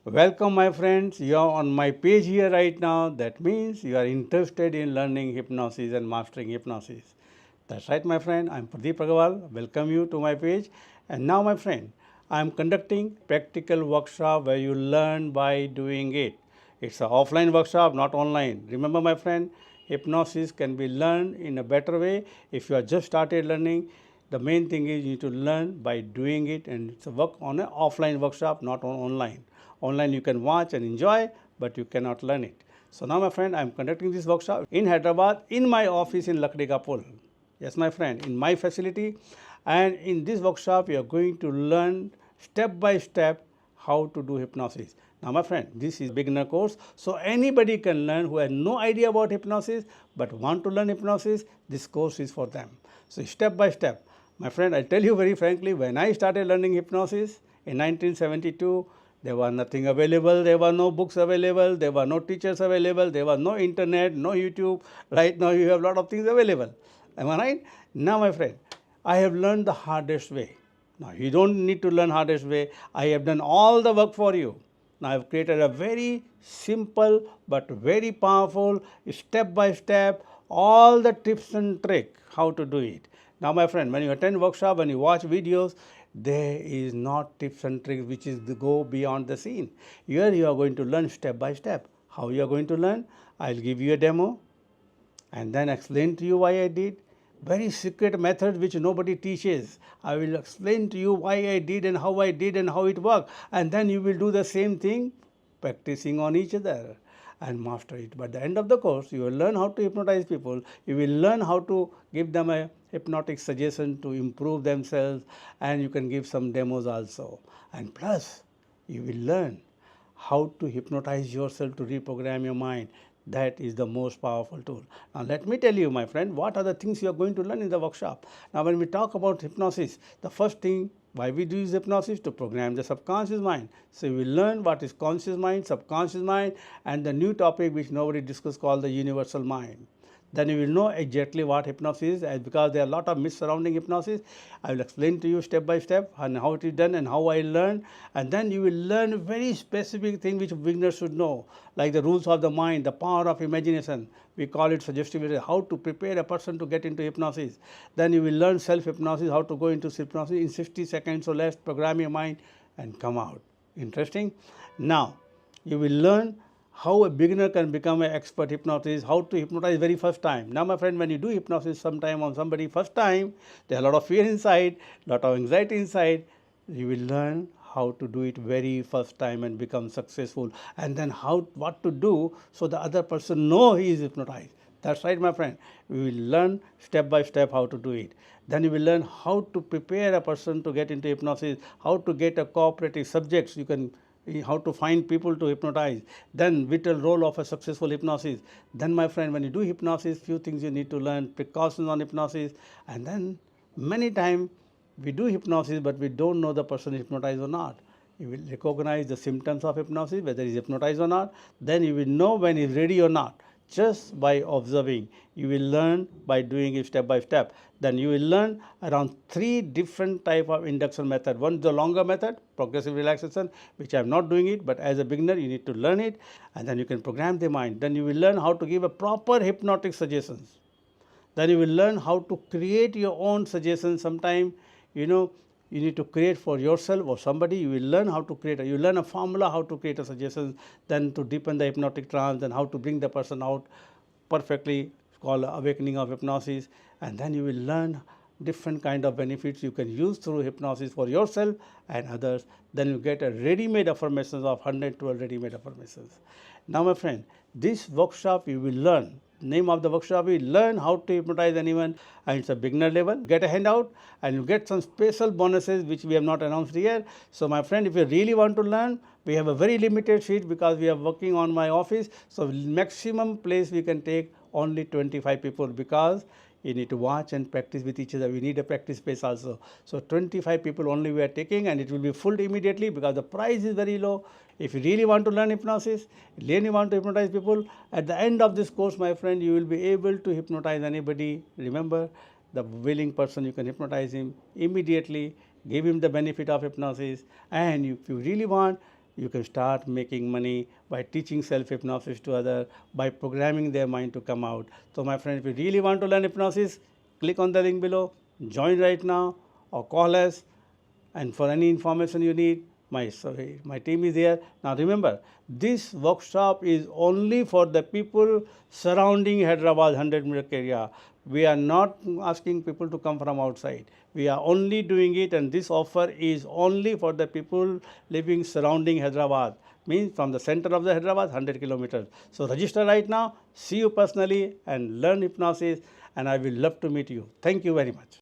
Welcome, my friends. You are on my page here right now. That means you are interested in learning hypnosis and mastering hypnosis. That's right, my friend. I'm Pradeep Aggarwal. Welcome you to my page. And now, my friend, I'm conducting practical workshop where you learn by doing it. It's an offline workshop, not online. Remember, my friend, hypnosis can be learned in a better way if you are just started learning. The main thing is you need to learn by doing it, and it's a work on an offline workshop, not on online. Online you can watch and enjoy, but you cannot learn it. So now, my friend, I am conducting this workshop in Hyderabad in my office in Lakdi Kapul. Yes, my friend, in my facility. And in this workshop, you are going to learn step by step how to do hypnosis. Now, my friend, this is beginner course, so anybody can learn who has no idea about hypnosis but want to learn hypnosis. This course is for them. So step by step, my friend, I tell you very frankly, when I started learning hypnosis in 1972, there was nothing available, there were no books available, there were no teachers available, there was no internet, no YouTube. Right now you have a lot of things available. Am I right? Now, my friend, I have learned the hardest way. Now, you don't need to learn hardest way. I have done all the work for you. Now, I have created a very simple but very powerful step by step, all the tips and tricks how to do it. Now, my friend, when you attend workshop, when you watch videos, there is not tips and tricks which is to go beyond the scene. Here you are going to learn step by step. How you are going to learn? I'll give you a demo and then explain to you why I did. Very secret method which nobody teaches. I will explain to you why I did and how it worked. And then you will do the same thing, practicing on each other and master it. But at the end of the course, you will learn how to hypnotize people. You will learn how to give them a hypnotic suggestion to improve themselves, and you can give some demos also. And plus, you will learn how to hypnotize yourself to reprogram your mind. That is the most powerful tool. Now, let me tell you, my friend, what are the things you are going to learn in the workshop. Now, when we talk about hypnosis, the first thing why we do is hypnosis to program the subconscious mind. So, we will learn what is conscious mind, subconscious mind, and the new topic which nobody discussed called the universal mind. Then you will know exactly what hypnosis is, and because there are a lot of myths surrounding hypnosis, I will explain to you step by step and how it is done and how I learned. And then you will learn very specific thing which beginners should know, like the rules of the mind, the power of imagination. We call it suggestibility, how to prepare a person to get into hypnosis. Then you will learn self-hypnosis, how to go into hypnosis in 60 seconds or less, program your mind and come out. Interesting? Now, you will learn how a beginner can become an expert hypnotist, how to hypnotize very first time. Now, my friend, when you do hypnosis sometime on somebody first time, there are a lot of fear inside, lot of anxiety inside. You will learn how to do it very first time and become successful, and then what to do so the other person know he is hypnotized. That's right, my friend. We will learn step by step how to do it. Then you will learn how to prepare a person to get into hypnosis, how to get a cooperative subjects. You can how to find people to hypnotize, then vital role of a successful hypnosis. Then, my friend, when you do hypnosis, few things you need to learn, precautions on hypnosis, and then many times we do hypnosis but we don't know the person is hypnotized or not. You will recognize the symptoms of hypnosis, whether he is hypnotized or not. Then you will know when he is ready or not, just by observing. You will learn by doing it step by step. Then you will learn around 3 different type of induction method. One is the longer method, progressive relaxation, which I am not doing it, but as a beginner you need to learn it, and then you can program the mind. Then you will learn how to give a proper hypnotic suggestions. Then you will learn how to create your own suggestions. Sometime, you need to create for yourself or somebody. You will learn how to create. You learn a formula how to create a suggestion, then to deepen the hypnotic trance, and how to bring the person out perfectly. It's called awakening of hypnosis. And then you will learn different kind of benefits you can use through hypnosis for yourself and others. Then you get a ready-made affirmations of 112 ready-made affirmations. Now, my friend, this workshop you will learn. Name of the workshop is Learn How to Hypnotize Anyone, and it's a beginner level. Get a handout and you get some special bonuses which we have not announced here. So, my friend, if you really want to learn, we have a very limited seat because we are working on my office. So, maximum place we can take only 25 people, because you need to watch and practice with each other. We need a practice space also. So 25 people only we are taking, and it will be full immediately because the price is very low. If you really want to learn hypnosis, really want to hypnotize people, at the end of this course, my friend, you will be able to hypnotize anybody. Remember, the willing person, you can hypnotize him immediately, give him the benefit of hypnosis, and if you really want, you can start making money by teaching self-hypnosis to others, by programming their mind to come out. So my friend, if you really want to learn hypnosis, click on the link below, join right now or call us, and for any information you need, my team is here. Now remember, this workshop is only for the people surrounding Hyderabad 100-meter area. We are not asking people to come from outside. We are only doing it, and this offer is only for the people living surrounding Hyderabad, means from the center of the Hyderabad 100 kilometers. So register right now, see you personally and learn hypnosis, and I will love to meet you. Thank you very much.